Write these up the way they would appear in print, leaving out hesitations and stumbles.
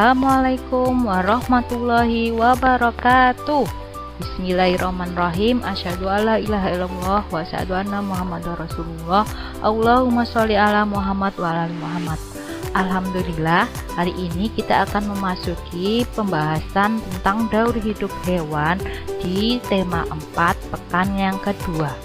Assalamualaikum warahmatullahi wabarakatuh. Bismillahirrahmanirrahim. Asyhadu alla ilaha illallah wa asyhadu anna Muhammadar Rasulullah. Allahumma sholli ala Muhammad wa ala ali Muhammad. Alhamdulillah, hari ini kita akan memasuki pembahasan tentang daur hidup hewan di tema 4 pekan yang kedua.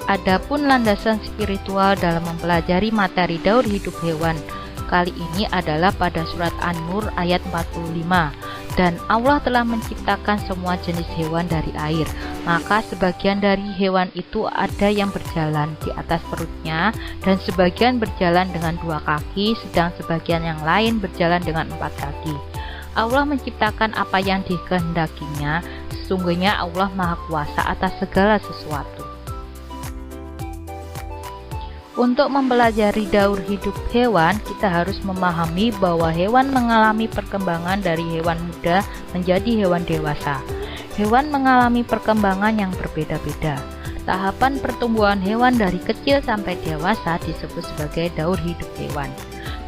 Adapun landasan spiritual dalam mempelajari materi daur hidup hewan kali ini adalah pada surat An-Nur ayat 45. Dan Allah telah menciptakan semua jenis hewan dari air, maka sebagian dari hewan itu ada yang berjalan di atas perutnya dan sebagian berjalan dengan 2 kaki, sedang sebagian yang lain berjalan dengan 4 kaki. Allah menciptakan apa yang dikehendakinya, sesungguhnya Allah Maha Kuasa atas segala sesuatu. Untuk mempelajari daur hidup hewan, kita harus memahami bahwa hewan mengalami perkembangan dari hewan muda menjadi hewan dewasa. Hewan mengalami perkembangan yang berbeda-beda. Tahapan pertumbuhan hewan dari kecil sampai dewasa disebut sebagai daur hidup hewan.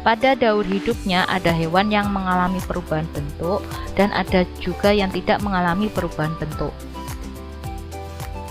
Pada daur hidupnya ada hewan yang mengalami perubahan bentuk dan ada juga yang tidak mengalami perubahan bentuk.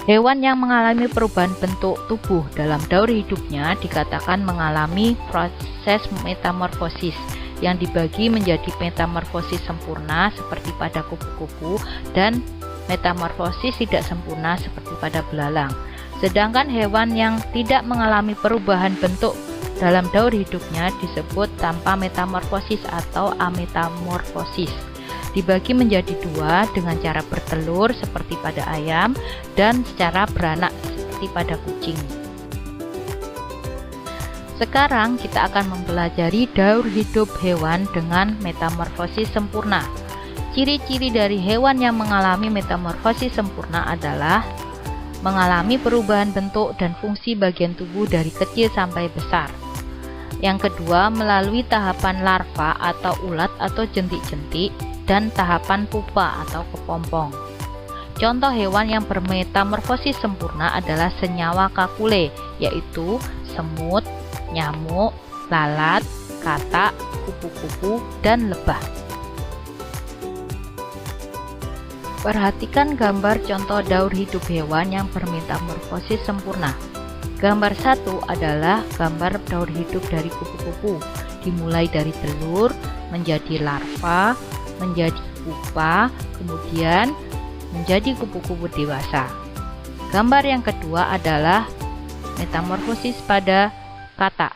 Hewan yang mengalami perubahan bentuk tubuh dalam daur hidupnya dikatakan mengalami proses metamorfosis yang dibagi menjadi metamorfosis sempurna seperti pada kupu-kupu dan metamorfosis tidak sempurna seperti pada belalang. Sedangkan hewan yang tidak mengalami perubahan bentuk dalam daur hidupnya disebut tanpa metamorfosis atau ametamorfosis. Dibagi menjadi 2 dengan cara bertelur seperti pada ayam dan secara beranak seperti pada kucing. Sekarang kita akan mempelajari daur hidup hewan dengan metamorfosis sempurna. Ciri-ciri dari hewan yang mengalami metamorfosis sempurna adalah mengalami perubahan bentuk dan fungsi bagian tubuh dari kecil sampai besar. Yang kedua, melalui tahapan larva atau ulat atau jentik-jentik dan tahapan pupa atau kepompong. Contoh hewan yang bermetamorfosis sempurna adalah senyawa kakule, yaitu semut, nyamuk, lalat, katak, kupu-kupu, dan lebah. Perhatikan gambar contoh daur hidup hewan yang bermetamorfosis sempurna. Gambar 1 adalah gambar daur hidup dari kupu-kupu, dimulai dari telur, menjadi larva, menjadi pupa, kemudian menjadi kupu-kupu dewasa. Gambar yang kedua adalah metamorfosis pada katak,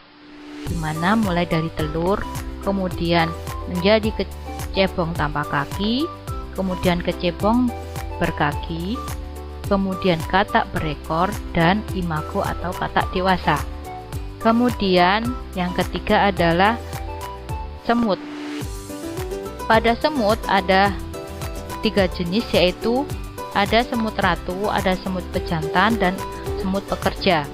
di mana mulai dari telur, kemudian menjadi kecebong tanpa kaki, kemudian kecebong berkaki, kemudian katak berekor, dan imago atau katak dewasa. Kemudian yang ketiga adalah semut. Pada semut ada 3 jenis, yaitu ada semut ratu, ada semut pejantan, dan semut pekerja.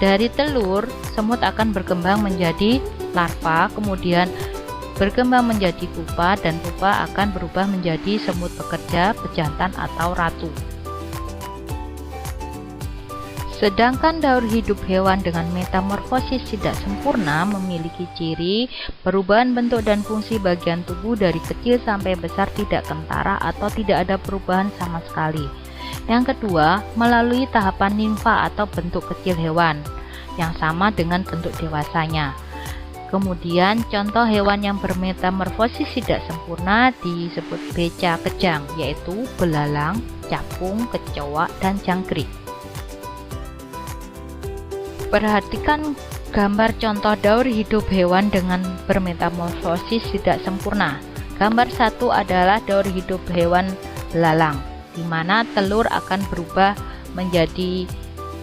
Dari telur, semut akan berkembang menjadi larva, kemudian berkembang menjadi pupa, dan pupa akan berubah menjadi semut pekerja, pejantan, atau ratu. Sedangkan daur hidup hewan dengan metamorfosis tidak sempurna memiliki ciri perubahan bentuk dan fungsi bagian tubuh dari kecil sampai besar tidak kentara atau tidak ada perubahan sama sekali. Yang kedua, melalui tahapan nimfa atau bentuk kecil hewan yang sama dengan bentuk dewasanya. Kemudian contoh hewan yang bermetamorfosis tidak sempurna disebut beca kejang, yaitu belalang, capung, kecoa, dan jangkrik. Perhatikan gambar contoh daur hidup hewan dengan bermetamorfosis tidak sempurna. Gambar 1 adalah daur hidup hewan belalang, di mana telur akan berubah menjadi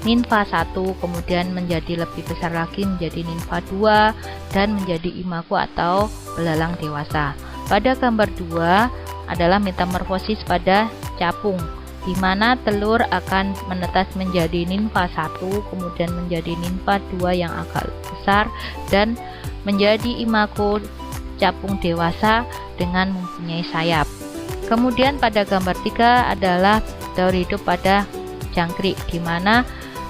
nimfa 1, kemudian menjadi lebih besar lagi menjadi nimfa 2, dan menjadi imago atau belalang dewasa. Pada gambar 2 adalah metamorfosis pada capung, di mana telur akan menetas menjadi nimfa 1, kemudian menjadi nimfa 2 yang agak besar, dan menjadi imago capung dewasa dengan mempunyai sayap. Kemudian pada gambar 3 adalah daur hidup pada jangkrik, di mana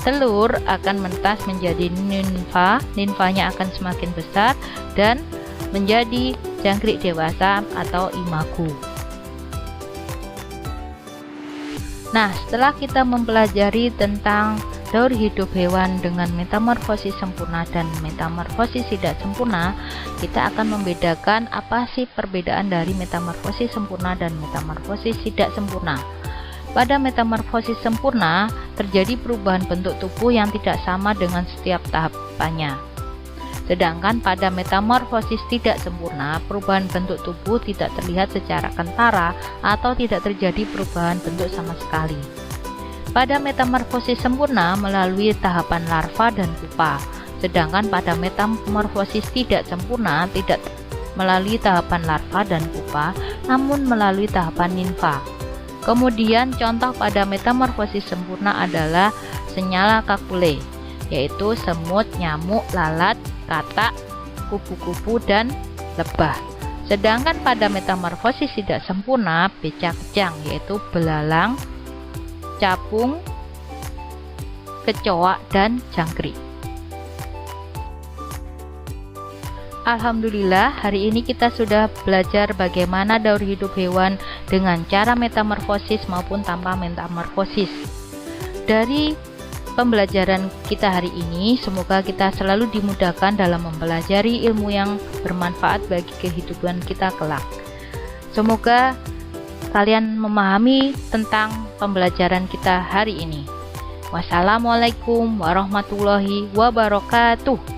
telur akan menetas menjadi nimfa, nimfanya akan semakin besar dan menjadi jangkrik dewasa atau imago. Nah, setelah kita mempelajari tentang daur hidup hewan dengan metamorfosis sempurna dan metamorfosis tidak sempurna, kita akan membedakan apa sih perbedaan dari metamorfosis sempurna dan metamorfosis tidak sempurna. Pada metamorfosis sempurna, terjadi perubahan bentuk tubuh yang tidak sama dengan setiap tahapannya. Sedangkan pada metamorfosis tidak sempurna, perubahan bentuk tubuh tidak terlihat secara kentara atau tidak terjadi perubahan bentuk sama sekali. Pada metamorfosis sempurna melalui tahapan larva dan pupa, sedangkan pada metamorfosis tidak sempurna tidak melalui tahapan larva dan pupa, namun melalui tahapan nimfa. Kemudian contoh pada metamorfosis sempurna adalah Senyalacaculae, yaitu semut, nyamuk, lalat, katak, kupu-kupu, dan lebah. Sedangkan pada metamorfosis tidak sempurna, becak-kejang, yaitu belalang, capung, kecoak, dan jangkrik. Alhamdulillah, hari ini kita sudah belajar bagaimana daur hidup hewan dengan cara metamorfosis maupun tanpa metamorfosis. Dari pembelajaran kita hari ini, semoga kita selalu dimudahkan dalam mempelajari ilmu yang bermanfaat bagi kehidupan kita kelak. Semoga kalian memahami tentang pembelajaran kita hari ini. Wassalamualaikum warahmatullahi wabarakatuh.